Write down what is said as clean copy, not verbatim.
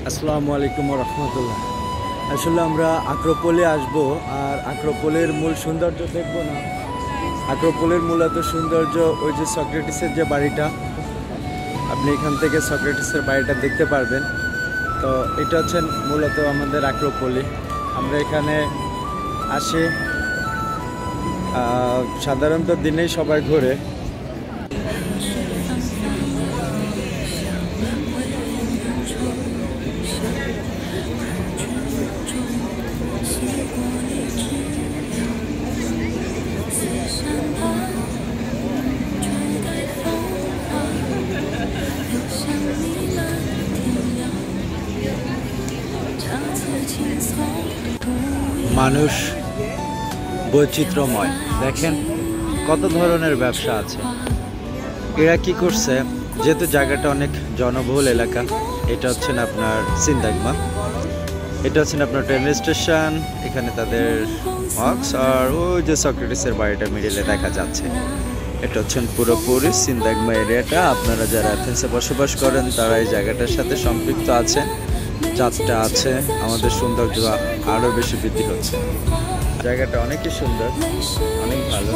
আসসালামু আলাইকুম রহমতুল্লাহ। আসলে আমরা আক্রোপোলে আসব, আর আক্রোপোলের মূল সৌন্দর্য দেখব না। আক্রোপোলের মূলত সৌন্দর্য ওই যে সক্রেটিসের যে বাড়িটা, আপনি এখান থেকে সক্রেটিসের বাড়িটা দেখতে পারবেন। তো এটা হচ্ছে মূলত আমাদের আক্রোপোলি। আমরা এখানে আসি সাধারণত দিনেই সবাই ঘোরে। মানুষ বৈচিত্র্যময়, দেখেন কত ধরনের ব্যবসা আছে। এরা কি করছে, যেহেতু জায়গাটা অনেক জনবহুল এলাকা, এটা হচ্ছে না আপনার সিন্দাগমা, এটা হচ্ছে না আপনার ট্রেন স্টেশন। এখানে তাদের মক্স আর ওই যে সক্রেটিসের বাড়িটা মিডিলে দেখা যাচ্ছে। এটা হচ্ছেন পুরোপুরি সিন্দাগমা এরিয়াটা। আপনারা যারা অ্যাথেন্সে বসবাস করেন তারা এই জায়গাটার সাথে সম্পৃক্ত আছেন। যাত্রা আছে, আমাদের সৌন্দর্য আরও বেশি বৃদ্ধি হচ্ছে। জায়গাটা অনেকই সুন্দর, অনেক ভালো।